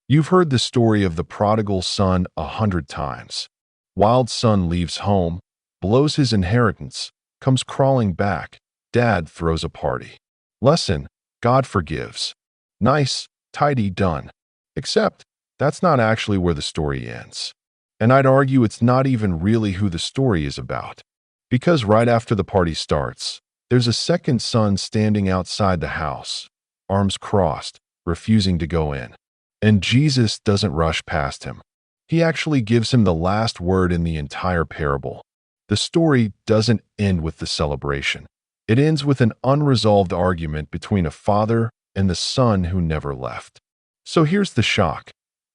You've heard the story of the prodigal son 100 times. Wild son leaves home, blows his inheritance, comes crawling back. Dad throws a party. Lesson: God forgives. Nice, tidy, done. Except, that's not actually where the story ends. And I'd argue it's not even really who the story is about. Because right after the party starts, there's a second son standing outside the house, arms crossed, refusing to go in. And Jesus doesn't rush past him. He actually gives him the last word in the entire parable. The story doesn't end with the celebration. It ends with an unresolved argument between a father and the son who never left. So here's the shock.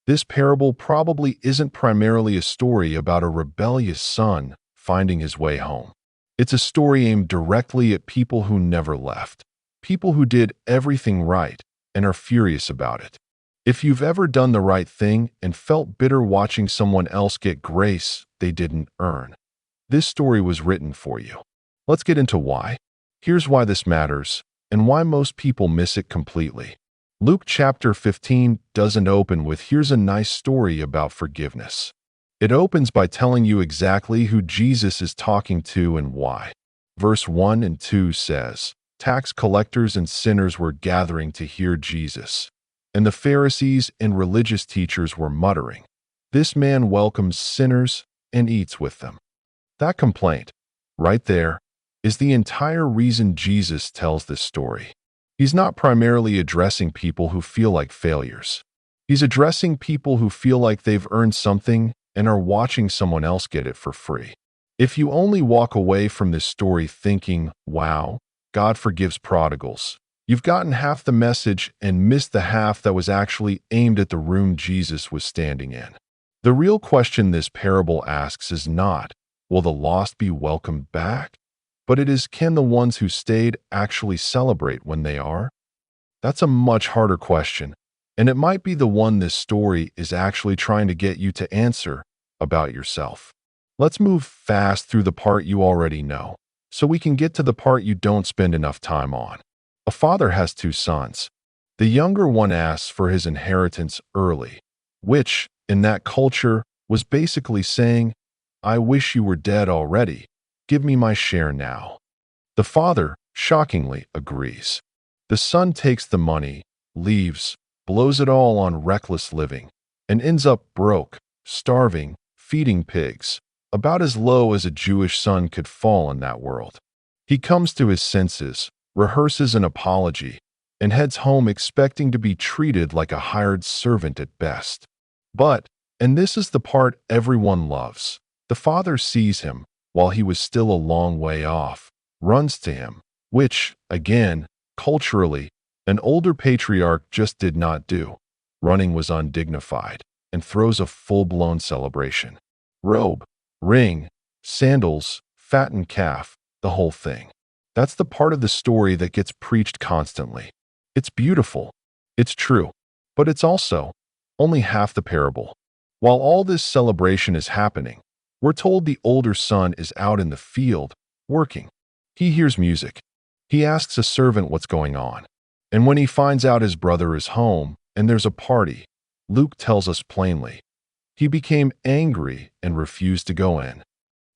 This parable probably isn't primarily a story about a rebellious son finding his way home. It's a story aimed directly at people who never left, people who did everything right and are furious about it. If you've ever done the right thing and felt bitter watching someone else get grace they didn't earn, this story was written for you. Let's get into why. Here's why this matters and why most people miss it completely. Luke chapter 15 doesn't open with "here's a nice story about forgiveness." It opens by telling you exactly who Jesus is talking to and why. Verse 1 and 2 says, "Tax collectors and sinners were gathering to hear Jesus, and the Pharisees and religious teachers were muttering, 'This man welcomes sinners and eats with them.'" That complaint, right there, is the entire reason Jesus tells this story. He's not primarily addressing people who feel like failures. He's addressing people who feel like they've earned something and are watching someone else get it for free. If you only walk away from this story thinking, "Wow, God forgives prodigals," you've gotten half the message and missed the half that was actually aimed at the room Jesus was standing in. The real question this parable asks is not, will the lost be welcomed back? But it is, can the ones who stayed actually celebrate when they are? That's a much harder question, and it might be the one this story is actually trying to get you to answer about yourself. Let's move fast through the part you already know, so we can get to the part you don't spend enough time on. A father has two sons. The younger one asks for his inheritance early, which, in that culture, was basically saying, "I wish you were dead already. Give me my share now." The father, shockingly, agrees. The son takes the money, leaves, blows it all on reckless living, and ends up broke, starving, feeding pigs, about as low as a Jewish son could fall in that world. He comes to his senses, rehearses an apology, and heads home expecting to be treated like a hired servant at best. But, and this is the part everyone loves, the father sees him, while he was still a long way off, runs to him, which, again, culturally, an older patriarch just did not do. Running was undignified, and throws a full-blown celebration. Robe, ring, sandals, fattened calf, the whole thing. That's the part of the story that gets preached constantly. It's beautiful. It's true. But it's also only half the parable. While all this celebration is happening, we're told the older son is out in the field, working. He hears music. He asks a servant what's going on. And when he finds out his brother is home and there's a party, Luke tells us plainly, he became angry and refused to go in.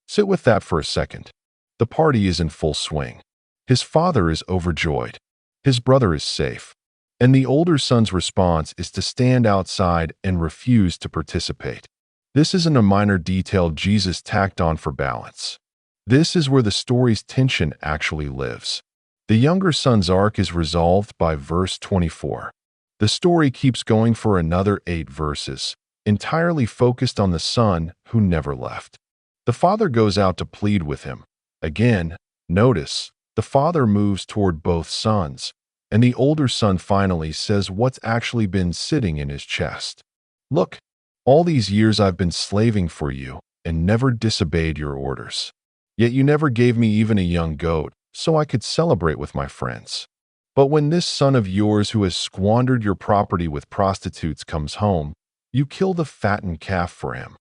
Sit with that for a second. The party is in full swing. His father is overjoyed. His brother is safe. And the older son's response is to stand outside and refuse to participate. This isn't a minor detail Jesus tacked on for balance. This is where the story's tension actually lives. The younger son's arc is resolved by verse 24. The story keeps going for another 8 verses, entirely focused on the son who never left. The father goes out to plead with him. Again, notice, the father moves toward both sons, and the older son finally says what's actually been sitting in his chest. "Look, all these years I've been slaving for you and never disobeyed your orders. Yet you never gave me even a young goat so I could celebrate with my friends. But when this son of yours who has squandered your property with prostitutes comes home, you kill the fattened calf for him."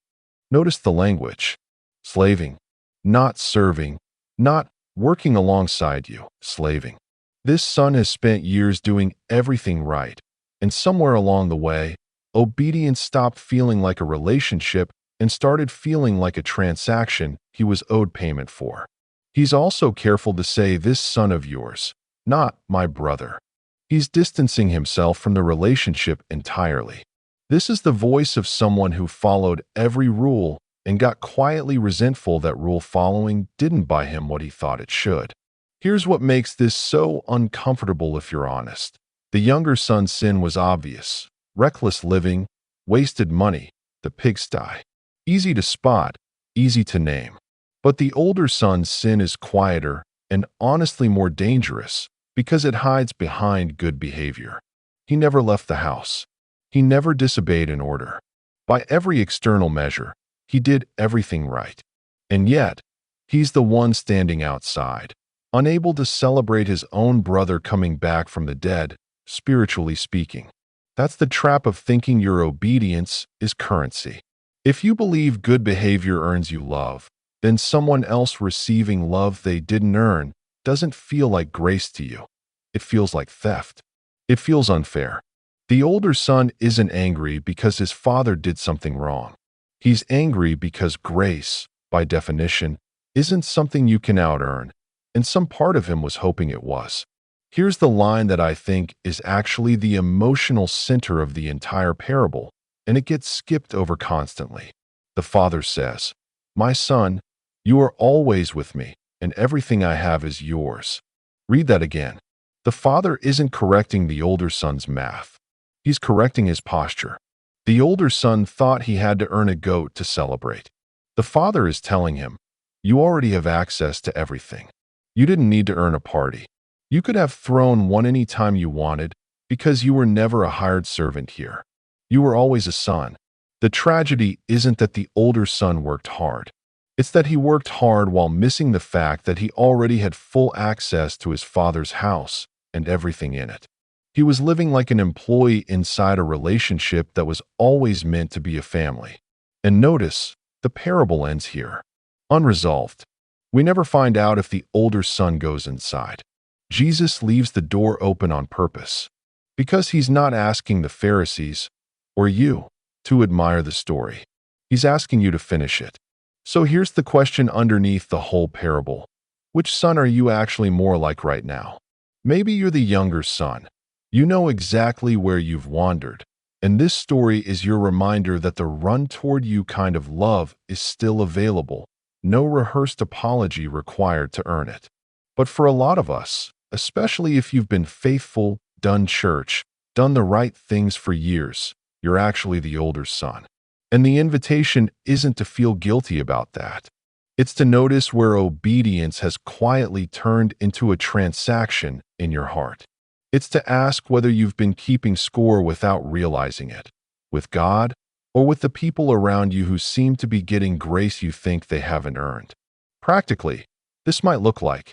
Notice the language. Slaving, not serving, not working alongside you, slaving. This son has spent years doing everything right, and somewhere along the way, obedience stopped feeling like a relationship and started feeling like a transaction he was owed payment for. He's also careful to say, "This son of yours," not "my brother." He's distancing himself from the relationship entirely. This is the voice of someone who followed every rule and got quietly resentful that rule following didn't buy him what he thought it should. Here's what makes this so uncomfortable if you're honest. The younger son's sin was obvious: reckless living, wasted money, the pigsty. Easy to spot, easy to name. But the older son's sin is quieter and honestly more dangerous because it hides behind good behavior. He never left the house. He never disobeyed an order. By every external measure, he did everything right. And yet, he's the one standing outside, unable to celebrate his own brother coming back from the dead, spiritually speaking. That's the trap of thinking your obedience is currency. If you believe good behavior earns you love, then someone else receiving love they didn't earn doesn't feel like grace to you. It feels like theft. It feels unfair. The older son isn't angry because his father did something wrong. He's angry because grace, by definition, isn't something you can out-earn, and some part of him was hoping it was. Here's the line that I think is actually the emotional center of the entire parable, and it gets skipped over constantly. The father says, "My son, you are always with me, and everything I have is yours." Read that again. The father isn't correcting the older son's math. He's correcting his posture. The older son thought he had to earn a goat to celebrate. The father is telling him, "You already have access to everything. You didn't need to earn a party. You could have thrown one any time you wanted because you were never a hired servant here. You were always a son." The tragedy isn't that the older son worked hard. It's that he worked hard while missing the fact that he already had full access to his father's house and everything in it. He was living like an employee inside a relationship that was always meant to be a family. And notice, the parable ends here. Unresolved. We never find out if the older son goes inside. Jesus leaves the door open on purpose, because he's not asking the Pharisees, or you, to admire the story. He's asking you to finish it. So here's the question underneath the whole parable. Which son are you actually more like right now? Maybe you're the younger son. You know exactly where you've wandered, and this story is your reminder that the run toward you kind of love is still available. No rehearsed apology required to earn it. But for a lot of us, especially if you've been faithful, done church, done the right things for years, you're actually the older son. And the invitation isn't to feel guilty about that. It's to notice where obedience has quietly turned into a transaction in your heart. It's to ask whether you've been keeping score without realizing it, with God or with the people around you who seem to be getting grace you think they haven't earned. Practically, this might look like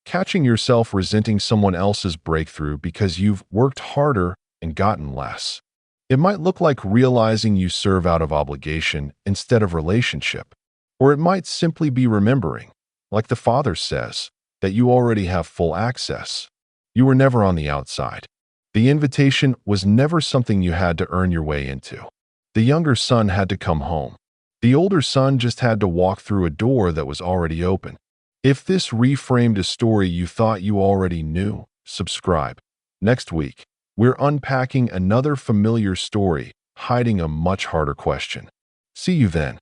catching yourself resenting someone else's breakthrough because you've worked harder and gotten less. It might look like realizing you serve out of obligation instead of relationship. Or it might simply be remembering, like the Father says, that you already have full access. You were never on the outside. The invitation was never something you had to earn your way into. The younger son had to come home. The older son just had to walk through a door that was already open. If this reframed a story you thought you already knew, subscribe. Next week, we're unpacking another familiar story, hiding a much harder question. See you then.